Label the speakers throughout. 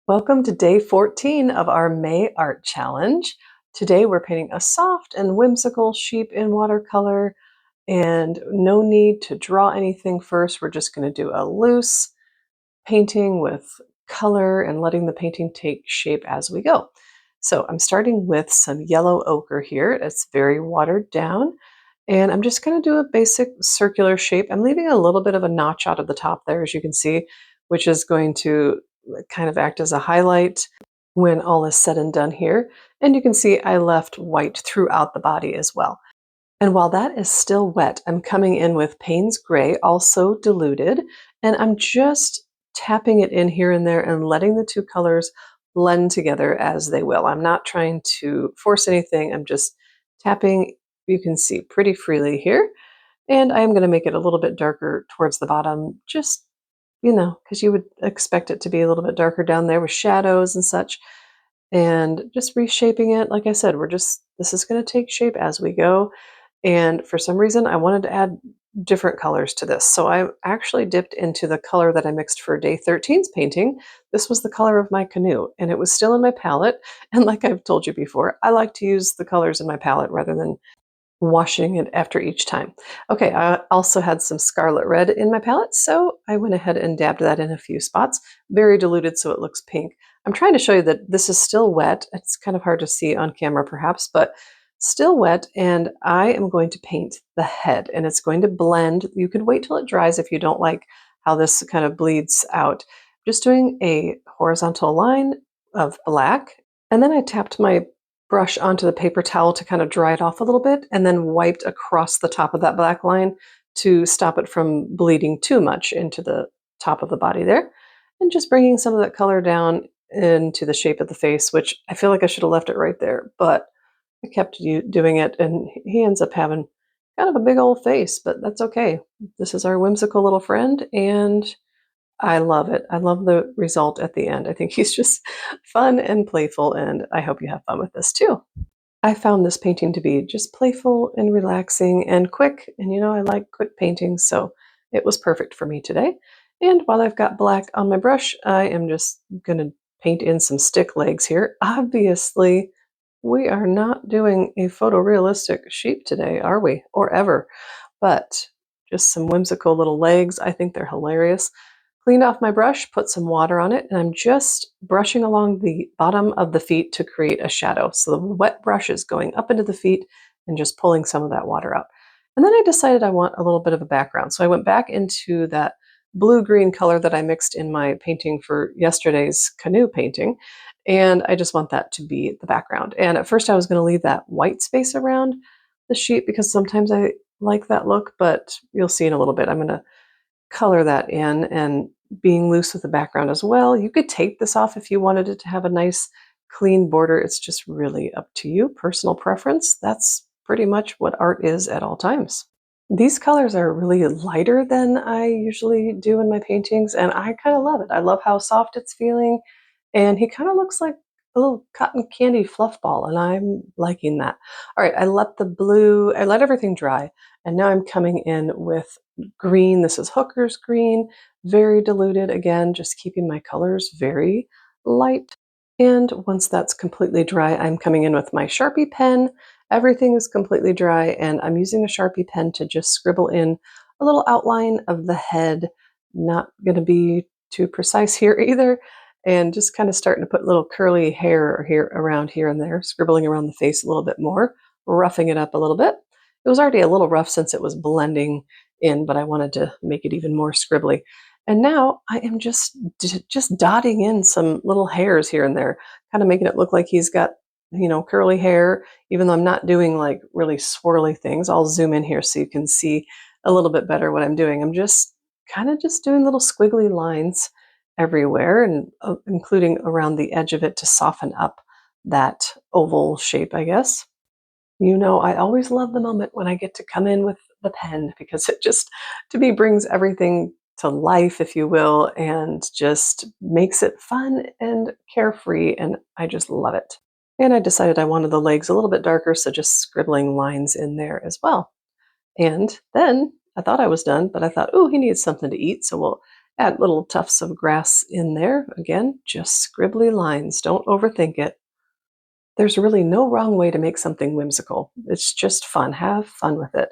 Speaker 1: Welcome to day 14 of our May Art Challenge. Today we're painting a soft and whimsical sheep in watercolor, and no need to draw anything first. We're just going to do a loose painting with color and letting the painting take shape as we go. So I'm starting with some yellow ochre here. It's very watered down, and I'm just going to do a basic circular shape. I'm leaving a little bit of a notch out of the top there, as you can see, which is going to kind of act as a highlight when all is said and done here. And you can see I left white throughout the body as well. And while that is still wet, I'm coming in with Payne's Gray, also diluted, and I'm just tapping it in here and there and letting the two colors blend together as they will. I'm not trying to force anything. I'm just tapping, you can see, pretty freely here. And I'm going to make it a little bit darker towards the bottom, just, because you would expect it to be a little bit darker down there with shadows and such. And just reshaping it. Like I said, this is going to take shape as we go. And for some reason, I wanted to add different colors to this. So I actually dipped into the color that I mixed for day 13's painting. This was the color of my canoe, and it was still in my palette. And like I've told you before, I like to use the colors in my palette rather than washing it after each time. Okay, I also had some scarlet red in my palette, so I went ahead and dabbed that in a few spots. Very diluted so it looks pink. I'm trying to show you that this is still wet. It's kind of hard to see on camera perhaps, but still wet, and I am going to paint the head, and it's going to blend. You can wait till it dries if you don't like how this kind of bleeds out. Just doing a horizontal line of black, and then I tapped my brush onto the paper towel to kind of dry it off a little bit, and then wiped across the top of that black line to stop it from bleeding too much into the top of the body there. And just bringing some of that color down into the shape of the face, which I feel like I should have left it right there, but I kept doing it, and he ends up having kind of a big old face, but that's okay. This is our whimsical little friend, and I love it. I love the result at the end. I think he's just fun and playful, and I hope you have fun with this too. I found this painting to be just playful and relaxing and quick, and I like quick paintings, so it was perfect for me today. And while I've got black on my brush, I am just going to paint in some stick legs here. Obviously, we are not doing a photorealistic sheep today, are we? Or ever. But just some whimsical little legs. I think they're hilarious. Cleaned off my brush, put some water on it, and I'm just brushing along the bottom of the feet to create a shadow. So the wet brush is going up into the feet and just pulling some of that water out. And then I decided I want a little bit of a background. So I went back into that blue-green color that I mixed in my painting for yesterday's canoe painting, and I just want that to be the background. And at first I was going to leave that white space around the sheet because sometimes I like that look, but you'll see in a little bit. I'm going to color that in, and being loose with the background as well. You could tape this off if you wanted it to have a nice clean border. It's just really up to you, personal preference. That's pretty much what art is at all times. These colors are really lighter than I usually do in my paintings, and I kind of love it. I love how soft it's feeling, and he kind of looks like a little cotton candy fluff ball, and I'm liking that. All right, I let everything dry, and now I'm coming in with green. This is Hooker's green, very diluted. Again, just keeping my colors very light. And once that's completely dry, I'm coming in with my Sharpie pen. Everything is completely dry, and I'm using a Sharpie pen to just scribble in a little outline of the head. Not going to be too precise here either, and just kind of starting to put little curly hair here around here and there, scribbling around the face a little bit more, roughing it up a little bit. It was already a little rough since it was blending in, but I wanted to make it even more scribbly. And now I am just dotting in some little hairs here and there, kind of making it look like he's got, curly hair, even though I'm not doing like really swirly things. I'll zoom in here so you can see a little bit better what I'm doing. I'm just kind of just doing little squiggly lines everywhere, and including around the edge of it to soften up that oval shape, I guess. I always love the moment when I get to come in with the pen, because it just, to me, brings everything to life, if you will, and just makes it fun and carefree, and I just love it. And I decided I wanted the legs a little bit darker, so just scribbling lines in there as well. And then I thought I was done, but I thought, oh, he needs something to eat, so we'll add little tufts of grass in there. Again, just scribbly lines. Don't overthink it. There's really no wrong way to make something whimsical. It's just fun. Have fun with it.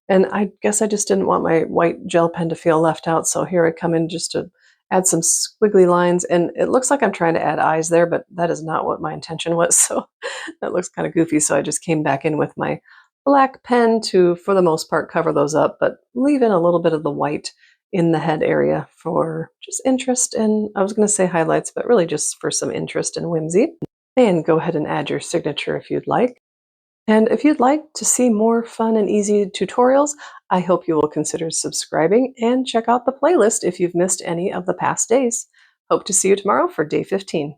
Speaker 1: And I guess I just didn't want my white gel pen to feel left out, so here I come in just to add some squiggly lines, and it looks like I'm trying to add eyes there, but that is not what my intention was, so that looks kind of goofy, so I just came back in with my black pen to, for the most part, cover those up, but leave in a little bit of the white in the head area for just interest and, I was going to say highlights, but really just for some interest and whimsy. And go ahead and add your signature if you'd like. And if you'd like to see more fun and easy tutorials, I hope you will consider subscribing and check out the playlist if you've missed any of the past days. Hope to see you tomorrow for day 15.